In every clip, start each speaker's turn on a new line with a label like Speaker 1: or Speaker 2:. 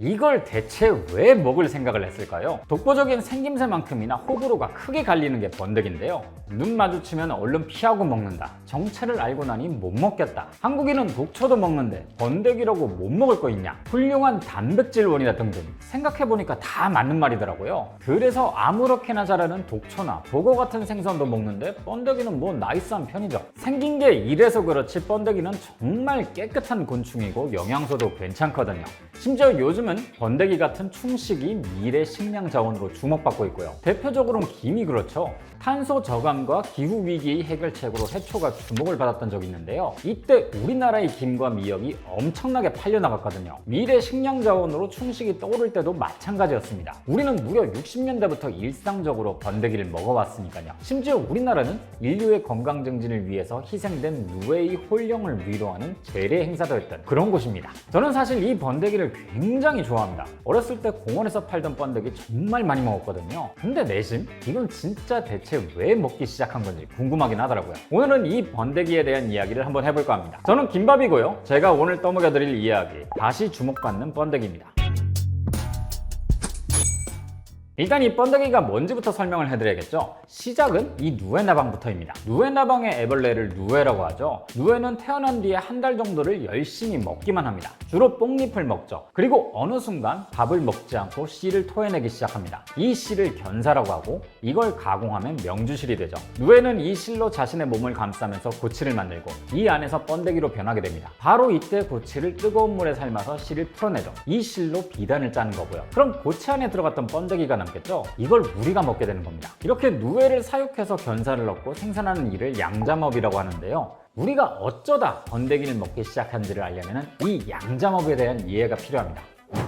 Speaker 1: 이걸 대체 왜 먹을 생각을 했을까요? 독보적인 생김새만큼이나 호불호가 크게 갈리는 게 번데기인데요. 눈 마주치면 얼른 피하고 먹는다. 정체를 알고 나니 못 먹겠다. 한국인은 독초도 먹는데 번데기라고 못 먹을 거 있냐? 훌륭한 단백질원이다 등등. 생각해보니까 다 맞는 말이더라고요. 그래서 아무렇게나 자라는 독초나 보고 같은 생선도 먹는데 번데기는 뭐 나이스한 편이죠. 생긴 게 이래서 그렇지 번데기는 정말 깨끗한 곤충이고 영양소도 괜찮거든요. 심지어 요즘은 번데기 같은 충식이 미래 식량 자원으로 주목받고 있고요. 대표적으로는 김이 그렇죠. 탄소 저감과 기후 위기의 해결책으로 해초가 주목을 받았던 적이 있는데요. 이때 우리나라의 김과 미역이 엄청나게 팔려나갔거든요. 미래 식량 자원으로 충식이 떠오를 때도 마찬가지였습니다. 우리는 무려 60년대부터 일상적으로 번데기를 먹어왔으니까요. 심지어 우리나라는 인류의 건강 증진을 위해서 희생된 누에의 홀령을 위로하는 재래 행사도 했던 그런 곳입니다. 저는 사실 이 번데기를 굉장히 좋아합니다. 어렸을 때 공원에서 팔던 번데기 정말 많이 먹었거든요. 근데 내심 이건 진짜 대체 왜 먹기 시작한 건지 궁금하긴 하더라고요. 오늘은 이 번데기에 대한 이야기를 한번 해볼까 합니다. 저는 김밥이고요. 제가 오늘 떠먹여드릴 이야기, 다시 주목받는 번데기입니다. 일단 이 번데기가 뭔지부터 설명을 해드려야겠죠. 시작은 이 누에나방부터입니다. 누에나방의 애벌레를 누에라고 하죠. 누에는 태어난 뒤에 한 달 정도를 열심히 먹기만 합니다. 주로 뽕잎을 먹죠. 그리고 어느 순간 밥을 먹지 않고 씨를 토해내기 시작합니다. 이 씨를 견사라고 하고 이걸 가공하면 명주실이 되죠. 누에는 이 실로 자신의 몸을 감싸면서 고치를 만들고 이 안에서 번데기로 변하게 됩니다. 바로 이때 고치를 뜨거운 물에 삶아서 씨를 풀어내죠. 이 실로 비단을 짜는 거고요. 그럼 고치 안에 들어갔던 번데기가 남겠죠? 이걸 우리가 먹게 되는 겁니다. 이렇게 누에를 사육해서 견사를 넣고 생산하는 일을 양잠업이라고 하는데요. 우리가 어쩌다 번데기를 먹기 시작한지를 알려면 이 양잠업에 대한 이해가 필요합니다.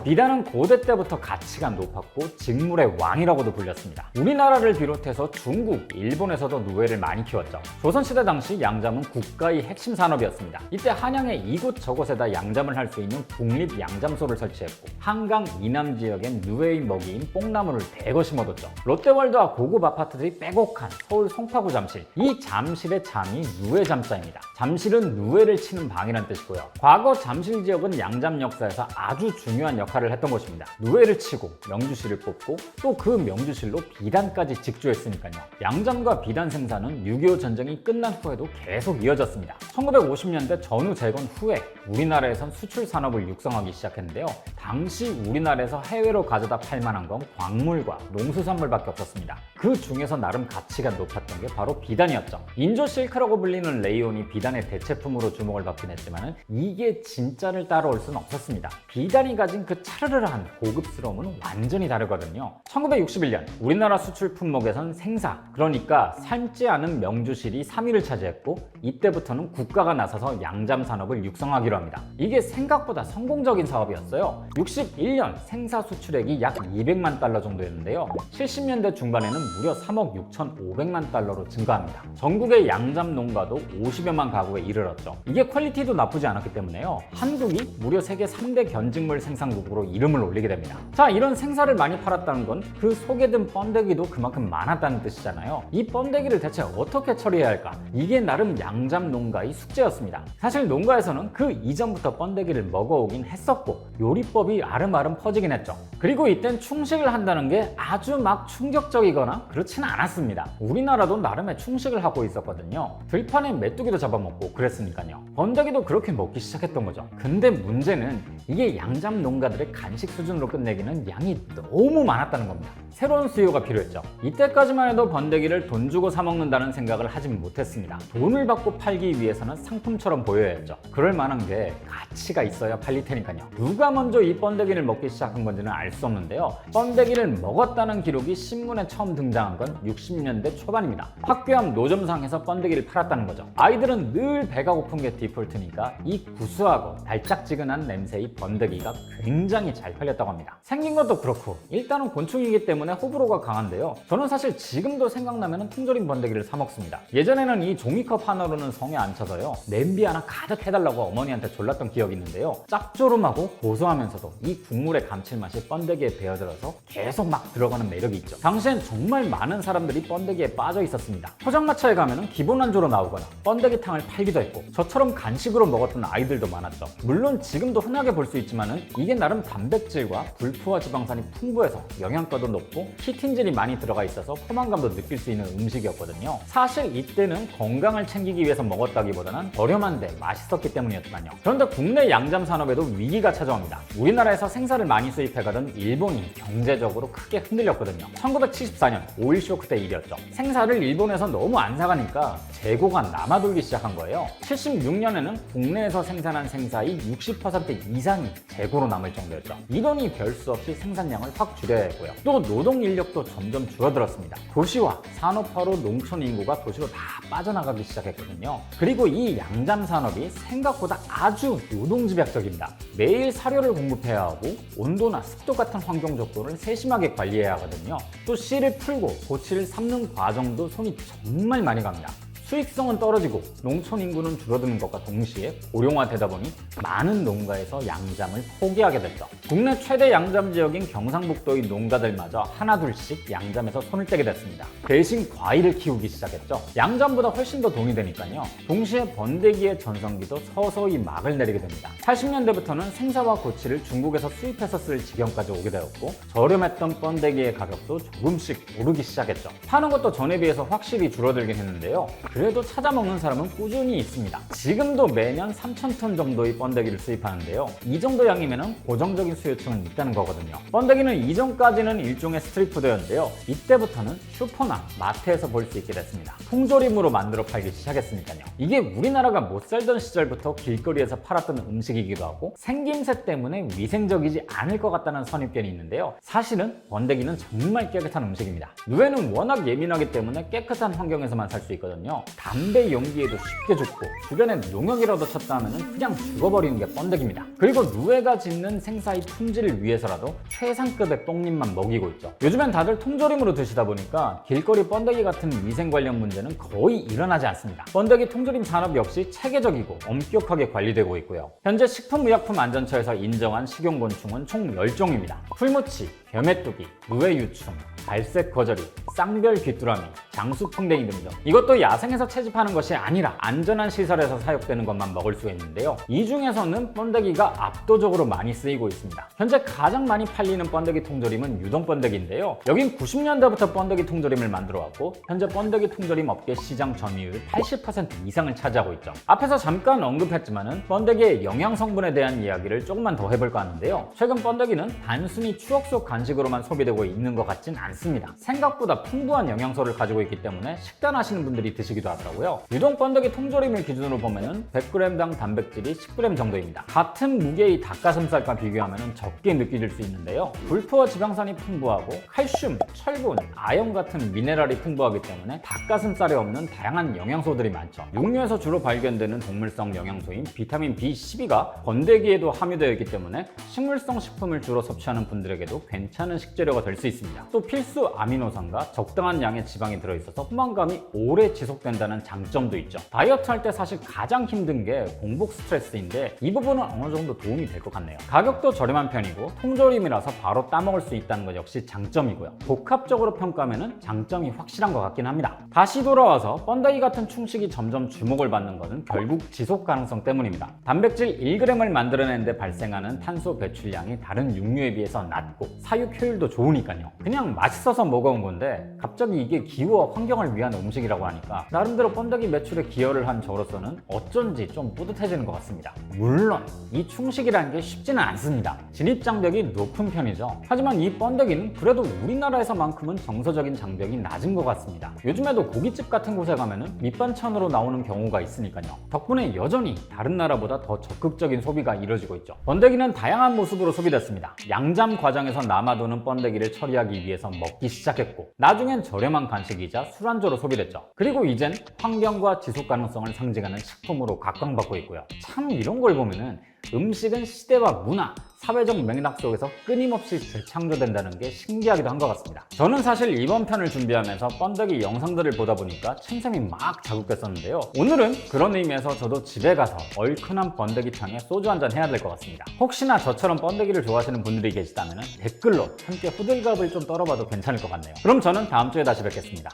Speaker 1: 비단은 고대 때부터 가치가 높았고 직물의 왕이라고도 불렸습니다. 우리나라를 비롯해서 중국, 일본에서도 누에를 많이 키웠죠. 조선시대 당시 양잠은 국가의 핵심 산업이었습니다. 이때 한양의 이곳저곳에다 양잠을 할 수 있는 국립 양잠소를 설치했고 한강 이남 지역엔 누에의 먹이인 뽕나무를 대거 심어뒀죠. 롯데월드와 고급 아파트들이 빼곡한 서울 송파구 잠실, 이 잠실의 잠이 누에 잠자입니다. 잠실은 누에를 치는 방이란 뜻이고요. 과거 잠실 지역은 양잠 역사에서 아주 중요한 역할을 했던 곳입니다. 누에를 치고 명주실을 뽑고 또 그 명주실로 비단까지 직조했으니까요. 양잠과 비단 생산은 6.25 전쟁이 끝난 후에도 계속 이어졌습니다. 1950년대 전후 재건 후에 우리나라에선 수출 산업을 육성하기 시작했는데요. 당시 우리나라에서 해외로 가져다 팔 만한 건 광물과 농수산물밖에 없었습니다. 그 중에서 나름 가치가 높았던 게 바로 비단이었죠. 인조 실크라고 불리는 레이온이 비단의 대체품으로 주목을 받긴 했지만 이게 진짜를 따라올 수는 없었습니다. 비단이 가진 그 차르르한 고급스러움은 완전히 다르거든요. 1961년 우리나라 수출 품목에선 생사, 그러니까 삶지 않은 명주실이 3위를 차지했고 이때부터는 국가가 나서서 양잠 산업을 육성하기로 합니다. 이게 생각보다 성공적인 사업이었어요. 61년 생사 수출액이 약 200만 달러 정도였는데요. 70년대 중반에는 무려 3억 6,500만 달러로 증가합니다. 전국의 양잠 농가도 50여만 가구에 이르렀죠. 이게 퀄리티도 나쁘지 않았기 때문에요. 한국이 무려 세계 3대 견직물 생산국으로 이름을 올리게 됩니다. 자, 이런 생사를 많이 팔았다는 건 그 속에 든 번데기도 그만큼 많았다는 뜻이잖아요. 이 번데기를 대체 어떻게 처리해야 할까? 이게 나름 양잠 농가의 숙제였습니다. 사실 농가에서는 그 이전부터 번데기를 먹어오긴 했었고 요리법이 아름아름 퍼지긴 했죠. 그리고 이땐 충식을 한다는 게 아주 막 충격적이거나 그렇지는 않았습니다. 우리나라도 나름의 충식을 하고 있었거든요. 들판에 메뚜기도 잡아먹고 그랬으니까요. 번데기도 그렇게 먹기 시작했던 거죠. 근데 문제는 이게 양잠 농가들의 간식 수준으로 끝내기는 양이 너무 많았다는 겁니다. 새로운 수요가 필요했죠. 이때까지만 해도 번데기를 돈 주고 사 먹는다는 생각을 하진 못했습니다. 돈을 받고 팔기 위해서는 상품처럼 보여야 했죠. 그럴 만한 게 가치가 있어야 팔릴 테니까요. 누가 먼저 이 번데기를 먹기 시작한 건지는 알 수 없는데요. 번데기를 먹었다는 기록이 신문에 처음 등장한 건 60년대 초반입니다. 학교 앞 노점상에서 번데기를 팔았다는 거죠. 아이들은 늘 배가 고픈 게 디폴트니까 이 구수하고 달짝지근한 냄새의 번데기가 굉장히 잘 팔렸다고 합니다. 생긴 것도 그렇고 일단은 곤충이기 때문에 때문에 호불호가 강한데요. 저는 사실 지금도 생각나면 통조림 번데기를 사 먹습니다. 예전에는 이 종이컵 하나로는 성에 안 차서요. 냄비 하나 가득 해달라고 어머니한테 졸랐던 기억이 있는데요. 짭조름하고 고소하면서도 이 국물의 감칠맛이 번데기에 배어들어서 계속 막 들어가는 매력이 있죠. 당시엔 정말 많은 사람들이 번데기에 빠져 있었습니다. 포장마차에 가면은 기본 안주로 나오거나 번데기탕을 팔기도 했고 저처럼 간식으로 먹었던 아이들도 많았죠. 물론 지금도 흔하게 볼 수 있지만은 이게 나름 단백질과 불포화 지방산이 풍부해서 영양가도 높고 키틴질이 많이 들어가 있어서 포만감도 느낄 수 있는 음식이었거든요. 사실 이때는 건강을 챙기기 위해서 먹었다기보다는 저렴한데 맛있었기 때문이었지만요. 그런데 국내 양잠 산업에도 위기가 찾아옵니다. 우리나라에서 생사를 많이 수입해가던 일본이 경제적으로 크게 흔들렸거든요. 1974년 오일 쇼크 때 일이었죠. 생사를 일본에서 너무 안 사가니까 재고가 남아돌기 시작한 거예요. 76년에는 국내에서 생산한 생사의 60% 이상이 재고로 남을 정도였죠. 이러니 별 수 없이 생산량을 확 줄여야 했고요. 또 노동 인력도 점점 줄어들었습니다. 도시화, 산업화로 농촌 인구가 도시로 다 빠져나가기 시작했거든요. 그리고 이 양잠 산업이 생각보다 아주 노동집약적입니다. 매일 사료를 공급해야 하고 온도나 습도 같은 환경 조건을 세심하게 관리해야 하거든요. 또 씨를 풀고 고치를 삶는 과정도 손이 정말 많이 갑니다. 수익성은 떨어지고 농촌 인구는 줄어드는 것과 동시에 고령화되다 보니 많은 농가에서 양잠을 포기하게 됐죠. 국내 최대 양잠 지역인 경상북도의 농가들마저 하나둘씩 양잠에서 손을 떼게 됐습니다. 대신 과일을 키우기 시작했죠. 양잠보다 훨씬 더 돈이 되니까요. 동시에 번데기의 전성기도 서서히 막을 내리게 됩니다. 80년대부터는 생사와 고치를 중국에서 수입해서 쓸 지경까지 오게 되었고 저렴했던 번데기의 가격도 조금씩 오르기 시작했죠. 파는 것도 전에 비해서 확실히 줄어들긴 했는데요. 그래도 찾아 먹는 사람은 꾸준히 있습니다. 지금도 매년 3,000톤 정도의 번데기를 수입하는데요. 이 정도 양이면 고정적인 수요층은 있다는 거거든요. 번데기는 이전까지는 일종의 스트리트푸드였는데요. 이때부터는 슈퍼나 마트에서 볼 수 있게 됐습니다. 통조림으로 만들어 팔기 시작했으니까요. 이게 우리나라가 못 살던 시절부터 길거리에서 팔았던 음식이기도 하고 생김새 때문에 위생적이지 않을 것 같다는 선입견이 있는데요. 사실은 번데기는 정말 깨끗한 음식입니다. 누에는 워낙 예민하기 때문에 깨끗한 환경에서만 살 수 있거든요. 담배 용기에도 쉽게 죽고 주변에 농약이라도 쳤다 하면 그냥 죽어버리는 게 번데기입니다. 그리고 누에가 짓는 생사의 품질을 위해서라도 최상급의 똥님만 먹이고 있죠. 요즘엔 다들 통조림으로 드시다 보니까 길거리 번데기 같은 위생 관련 문제는 거의 일어나지 않습니다. 번데기 통조림 산업 역시 체계적이고 엄격하게 관리되고 있고요. 현재 식품의약품안전처에서 인정한 식용곤충은 총 10종입니다. 풀무치, 벼메뚜기, 누에유충, 갈색 거저리, 쌍별 귀뚜라미, 장수풍뎅이 등등. 이것도 야생에서 채집하는 것이 아니라 안전한 시설에서 사육되는 것만 먹을 수가 있는데요. 이 중에서는 번데기가 압도적으로 많이 쓰이고 있습니다. 현재 가장 많이 팔리는 번데기 통조림은 유동 번데기인데요. 여긴 90년대부터 번데기 통조림을 만들어 왔고 현재 번데기 통조림 업계 시장 점유율 80% 이상을 차지하고 있죠. 앞에서 잠깐 언급했지만은 번데기의 영양 성분에 대한 이야기를 조금만 더 해볼까 하는데요. 최근 번데기는 단순히 추억 속 간식으로만 소비되고 있는 것 같진 않습니다. 생각보다 풍부한 영양소를 가지고 있기 때문에 식단하시는 분들이 드시기도 하더라고요. 유동 번데기 통조림을 기준으로 보면은 100g당 단백질이 10g 정도입니다. 같은 무게의 닭가슴살과 비교하면 적게 느껴질 수 있는데요. 불포화 지방산이 풍부하고 칼슘, 철분, 아연 같은 미네랄이 풍부하기 때문에 닭가슴살에 없는 다양한 영양소들이 많죠. 육류에서 주로 발견되는 동물성 영양소인 비타민 B12가 번데기에도 함유되어 있기 때문에 식물성 식품을 주로 섭취하는 분들에게도 괜찮은 식재료가 될 수 있습니다. 또 필수 아미노산과 적당한 양의 지방이 들어있어서 포만감이 오래 지속된다는 장점도 있죠. 다이어트 할 때 사실 가장 힘든 게 공복 스트레스인데 이 부분은 어느 정도 도움이 될 것 같네요. 가격도 저렴한 편이고 통조림이라서 바로 따먹을 수 있다는 것 역시 장점이고요. 복합적으로 평가하면 장점이 확실한 것 같긴 합니다. 다시 돌아와서 번데기 같은 충식이 점점 주목을 받는 것은 결국 지속 가능성 때문입니다. 단백질 1g을 만들어내는데 발생하는 탄소 배출량이 다른 육류에 비해서 낮고 사육 효율도 좋으니까요. 그냥 맛있어서 먹어온 건데 갑자기 이게 기후와 환경을 위한 음식이라고 하니까 나름대로 번데기 매출에 기여를 한 저로서는 어쩐지 좀 뿌듯해지는 것 같습니다. 물론 이 충식이라는 게 쉽지는 않습니다. 진입장벽이 높은 편이죠. 하지만 이 번데기는 그래도 우리나라에서만큼은 정서적인 장벽이 낮은 것 같습니다. 요즘에도 고깃집 같은 곳에 가면은 밑반찬으로 나오는 경우가 있으니까요. 덕분에 여전히 다른 나라보다 더 적극적인 소비가 이루어지고 있죠. 번데기는 다양한 모습으로 소비됐습니다. 양잠 과정에서 남아도는 번데기를 처리하기 위해서 먹기 시작했고 나중엔 저렴한 간식이자 술안주로 소비됐죠. 그리고 이젠 환경과 지속 가능성을 상징하는 식품으로 각광받고 있고요. 참 이런 걸 보면은 음식은 시대와 문화, 사회적 맥락 속에서 끊임없이 재창조된다는 게 신기하기도 한 것 같습니다. 저는 사실 이번 편을 준비하면서 번데기 영상들을 보다 보니까 침샘이 막 자극됐었는데요. 오늘은 그런 의미에서 저도 집에 가서 얼큰한 번데기탕에 소주 한잔 해야 될 것 같습니다. 혹시나 저처럼 번데기를 좋아하시는 분들이 계시다면 댓글로 함께 호들갑을 좀 떨어봐도 괜찮을 것 같네요. 그럼 저는 다음 주에 다시 뵙겠습니다.